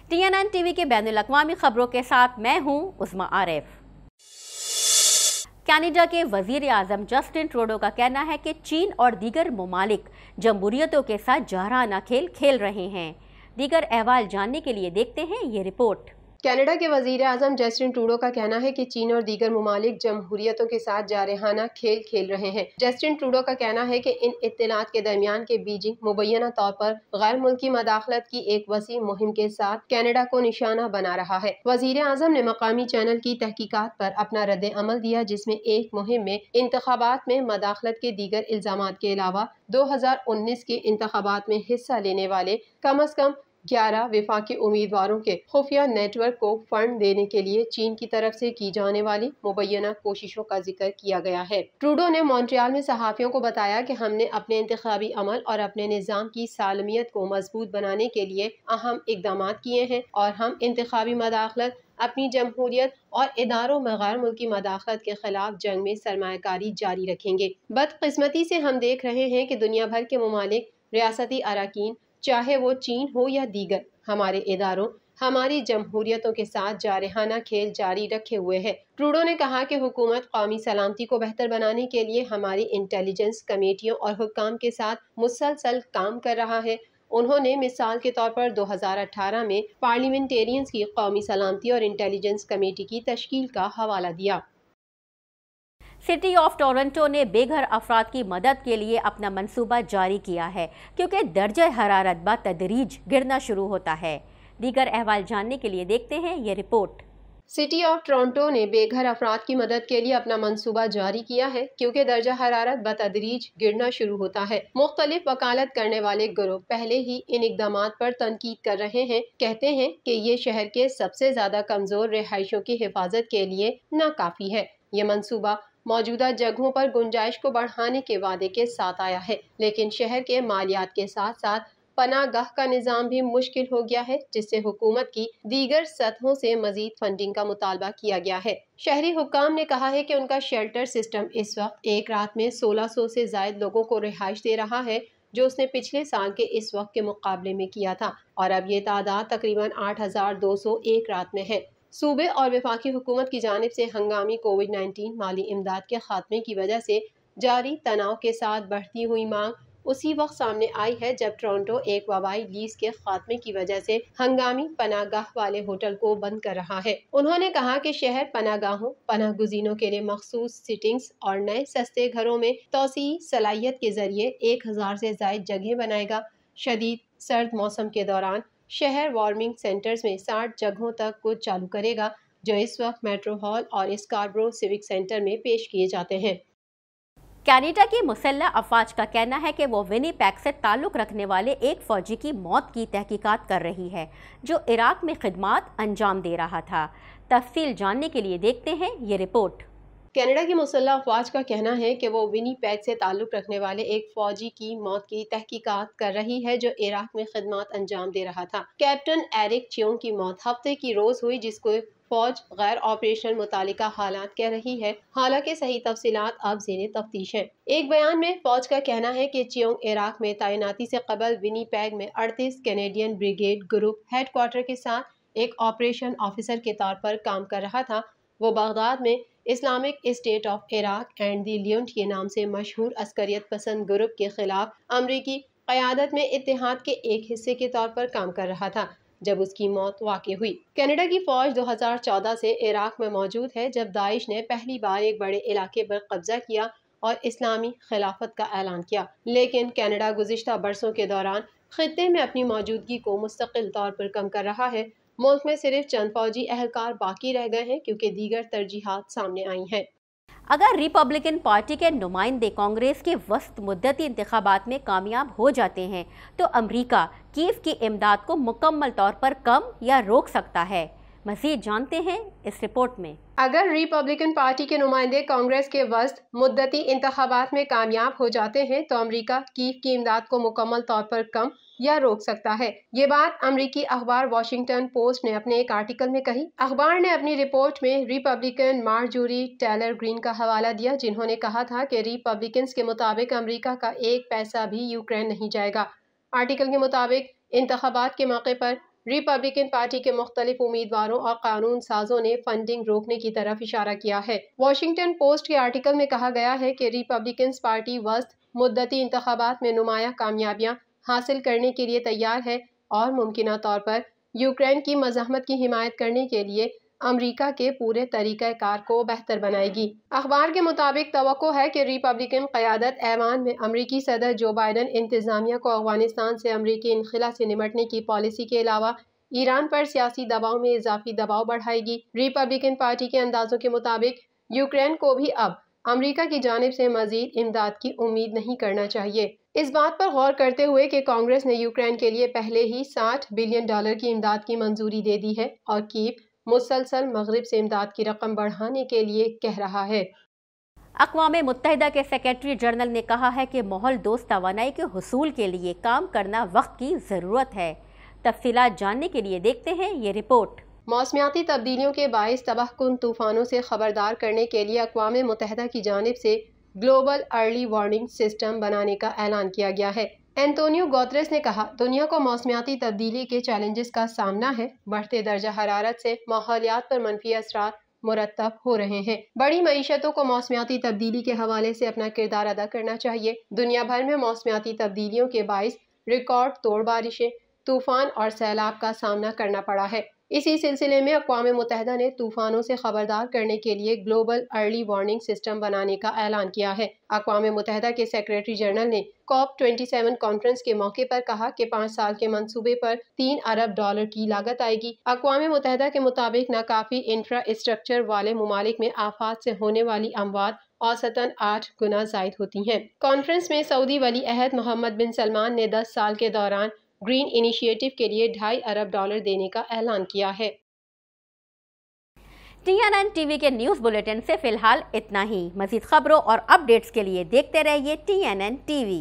TNN TV के बैनुल-अक़वामी खबरों के साथ मैं हूं उस्मा आरिफ। कनाडा के वज़ीर आज़म जस्टिन ट्रूडो का कहना है कि चीन और दीगर ममालिक जमहूरियतों के साथ जहराना खेल खेल रहे हैं। दीगर अहवाल जानने के लिए देखते हैं ये रिपोर्ट। कनाडा के वज़ीर आज़म जस्टिन ट्रूडो का कहना है कि चीन और दीगर ममालिक जमहूरियतों के साथ जारहाना खेल खेल रहे हैं। जस्टिन ट्रूडो का कहना है कि इन इत्तलात के दरमियान के बीजिंग मुबैना तौर पर गैर मुल्की मदाखलत की एक वसी मुहिम के साथ कनाडा को निशाना बना रहा है। वज़ीर आज़म ने मकामी चैनल की तहकीकात पर अपना रद्द अमल दिया, जिसमें एक मुहिम में इंतखाबात में मदाखलत के दीगर इल्जामात के अलावा 2019 के इंतखाबात में हिस्सा लेने वाले कम अज कम 11 विफाकी उम्मीदवारों के खुफिया नेटवर्क को फंड देने के लिए चीन की तरफ से की जाने वाली मुबैना कोशिशों का जिक्र किया गया है। ट्रूडो ने मॉन्ट्रियल में सहाफियों को बताया कि हमने अपने इंतखाबी अमल और अपने निज़ाम की सालमियत को मजबूत बनाने के लिए अहम इकदाम किए हैं और हम इंतखाबी मदाखलत, अपनी जमहूरियत और इदारों में गैर मुल्की मदाखलत के खिलाफ जंग में सरमायाकारी जारी रखेंगे। बदकिस्मती से हम देख रहे हैं कि दुनिया भर के ममालिक रियासती अरकान, चाहे वो चीन हो या दीगर, हमारे इदारों, हमारी जमहूरियतों के साथ जारहाना खेल जारी रखे हुए है। ट्रूडो ने कहा कि हुकूमत कौमी सलामती को बेहतर बनाने के लिए हमारी इंटेलिजेंस कमेटियों और हुक्काम के साथ मुसलसल काम कर रहा है। उन्होंने मिसाल के तौर पर 2018 में पार्लियामेंटेरियंस की कौमी सलामती और इंटेलिजेंस कमेटी की तश्कील का हवाला दिया। सिटी ऑफ टोरंटो ने बेघर अफराद की मदद के लिए अपना मंसूबा जारी किया है, क्योंकि दर्जा हरारत बतदरीज गिरना शुरू होता है। दीगर अहवाल जानने के लिए देखते हैं ये रिपोर्ट। सिटी ऑफ टोरंटो ने बेघर अफराद की मदद के लिए अपना मंसूबा जारी किया है, क्योंकि दर्जा हरारत बतदरीज गिरना शुरू होता है। मुख्तलिफ वकालत करने वाले ग्रुप पहले ही इन इकदामात पर तनकीद कर रहे हैं। कहते हैं कि ये शहर के सबसे ज्यादा कमजोर रिहायशों की हिफाजत के लिए नाकाफी है। ये मंसूबा मौजूदा जगहों पर गुंजाइश को बढ़ाने के वादे के साथ आया है, लेकिन शहर के मालियात के साथ साथ पनागाह का निज़ाम भी मुश्किल हो गया है, जिससे हुकूमत की दीगर सतहों से मजीद फंडिंग का मुतालबा किया गया है। शहरी हुक्काम ने कहा है कि उनका शेल्टर सिस्टम इस वक्त एक रात में 1600 से ज्यादा लोगों को रिहाइश दे रहा है, जो उसने पिछले साल के इस वक्त के मुकाबले में किया था, और अब ये तादाद तकरीबन 8200 एक रात में है। सूबे और वफाकी हुकूमत की जानिब से हंगामी कोविड-19 माली इमदाद के खात्मे की वजह से जारी तनाव के साथ बढ़ती हुई मांग उसी वक्त सामने आई है जब टोरंटो एक वबाई लीज के खात्मे की वजह से हंगामी पनागाह वाले होटल को बंद कर रहा है। उन्होंने कहा कि शहर पनागाहों, पनाह गुज़ीनों के लिए मखसूस सिटिंग्स और नए सस्ते घरों में तोसी सलाहियत के जरिए 1000 से ज्यादा जगह बनाएगा। शदीद सर्द मौसम के दौरान शहर वार्मिंग सेंटर्स में 60 जगहों तक को चालू करेगा, जो इस वक्त मेट्रो हॉल और स्कारब्रो सिविक सेंटर में पेश किए जाते हैं। कनाडा की मुसल्लह अफवाज का कहना है कि वो विनीपेग से ताल्लुक़ रखने वाले एक फ़ौजी की मौत की तहकीकात कर रही है, जो इराक में खिदमात अंजाम दे रहा था। तफसील जानने के लिए देखते हैं ये रिपोर्ट। कनाडा की मुसल्लह अफवाज का कहना है कि वो विनीपेग से ताल्लुक़ रखने वाले एक फ़ौजी की मौत की तहकीकात कर रही है, जो इराक में खिदमात अंजाम दे रहा था। कैप्टन एरिक चियोंग की मौत हफ्ते की रोज़ हुई, जिसको फौज गैर ऑपरेशनल मुतालिका हालात कह रही है। हालांकि सही तफसीलात अब ज़ेरे तफ्तीश हैं। एक बयान में फौज का कहना है कि चियोंग इराक में तैनाती से कबल विनीपेग में 38 कैनेडियन ब्रिगेड ग्रुप हेडक्वार्टर के साथ एक ऑपरेशन ऑफिसर के तौर पर काम कर रहा था। वो बगदाद में Islamic State of Iraq and the Levant के नाम से मशहूर अस्करियत पसंद ग्रुप के खिलाफ अमरीकी क़यादत में इत्तेहाद के एक हिस्से के तौर पर काम कर रहा था जब उसकी मौत वाक़ई हुई। कनाडा की फ़ौज 2014 से इराक में मौजूद है, जब दाइश ने पहली बार एक बड़े इलाके पर कब्जा किया और इस्लामी खिलाफत का ऐलान किया। लेकिन कनाडा गुज़िश्ता बरसों के दौरान खित्ते में अपनी मौजूदगी को मुस्तकिल तौर पर कम कर रहा है। मुल्क में सिर्फ चंद फौजी एहलकार बाकी रह गए हैं, क्योंकि दीगर तरजीहात सामने आई हैं। अगर रिपब्लिकन पार्टी के नुमाइंदे कांग्रेस के वस्त मुद्दती इंतखाबात में कामयाब हो जाते हैं, तो अमरीका कीव की इमदाद को मुकम्मल तौर पर कम या रोक सकता है। मज़ीद जानते हैं इस रिपोर्ट में। अगर रिपब्लिकन पार्टी के नुमाइंदे कांग्रेस के वस्त मुद्दती इंतखाबात में कामयाब हो जाते हैं, तो अमरीका कीव की इमदाद को मुकम्मल तौर पर कम या रोक सकता है। ये बात अमरीकी अखबार वॉशिंगटन पोस्ट ने अपने एक आर्टिकल में कही। अखबार ने अपनी रिपोर्ट में रिपब्लिकन मार्जोरी टेलर ग्रीन का हवाला दिया, जिन्होंने कहा था कि रिपब्लिकन्स के मुताबिक अमरीका का एक पैसा भी यूक्रेन नहीं जाएगा। आर्टिकल के मुताबिक इंतखाबात के मौके पर रिपब्लिकन पार्टी के मुख्तलिफ उम्मीदवारों और कानून साजों ने फंडिंग रोकने की तरफ इशारा किया है। वॉशिंगटन पोस्ट के आर्टिकल में कहा गया है कि रिपब्लिकन पार्टी वस्त मुद्दती इंतखाबात में नुमाया कामयाबियां हासिल करने के लिए तैयार है और मुमकिन तौर पर यूक्रेन की मज़ाहमत की हिमायत करने के लिए अमरीका के पूरे तरीक़ाकार को बेहतर बनाएगी। अखबार के मुताबिक तवक्को है कि रिपब्लिकन क़यादत ऐवान में अमरीकी सदर जो बाइडन इंतज़ामिया को अफ़गानिस्तान से अमरीकी इनखला से निमटने की पॉलिसी के अलावा ईरान पर सियासी दबाव में इजाफी दबाव बढ़ाएगी। रिपब्लिकन पार्टी के अंदाजों के मुताबिक यूक्रेन को भी अब अमरीका की जानिब से मजीद इमदाद की उम्मीद नहीं करना चाहिए। इस बात पर गौर करते हुए कि कांग्रेस ने यूक्रेन के लिए पहले ही $60 बिलियन की इमदाद की मंजूरी दे दी है और कीव मुसलसल मगरिब से इमदाद की रकम बढ़ाने के लिए कह रहा है। अक़वाम मुत्तहिदा के सेक्रेटरी जनरल ने कहा है कि माहौल दोस्त तवानाई के हुसूल के लिए काम करना वक्त की ज़रूरत है। तफसीलात जानने के लिए देखते हैं ये रिपोर्ट। मौसमियाती तब्दीलियों के बाइस तबाहकुन तूफ़ानों से खबरदार करने के लिए अक़वाम मुत्तहिदा की जानिब से ग्लोबल अर्ली वार्निंग सिस्टम बनाने का ऐलान किया गया है। एंटोनियो गुतेरेस ने कहा, दुनिया को मौसमियाती तब्दीली के चैलेंजेस का सामना है। बढ़ते दर्जा हरारत से माहौलियात पर मनफी असरात मुरतब हो रहे हैं। बड़ी मईशतों को मौसमियाती तब्दीली के हवाले से अपना किरदार अदा करना चाहिए। दुनिया भर में मौसमियाती तब्दीलियों के बाइस रिकॉर्ड तोड़ बारिशें, तूफ़ान और सैलाब का सामना करना पड़ा है। इसी सिलसिले में अक़वाम मुत्तहिदा ने तूफ़ानों से खबरदार करने के लिए ग्लोबल अर्ली वार्निंग सिस्टम बनाने का ऐलान किया है। अक़वाम मुत्तहिदा के सेक्रेटरी जनरल ने COP27 कॉन्फ्रेंस के मौके पर कहा कि 5 साल के मंसूबे पर $3 अरब की लागत आएगी। अक़वाम मुत्तहिदा के मुताबिक नाकाफी इंफ्रास्ट्रक्चर वाले मुमालिक में आफात से होने वाली अमवात औसतन 8 गुना ज़ायद होती हैं। कॉन्फ्रेंस में सऊदी वली अहद मोहम्मद बिन सलमान ने 10 साल के दौरान ग्रीन इनिशिएटिव के लिए $2.5 अरब देने का ऐलान किया है। TNN टीवी के न्यूज़ बुलेटिन से फिलहाल इतना ही। मज़ीद खबरों और अपडेट्स के लिए देखते रहिए TNN टीवी।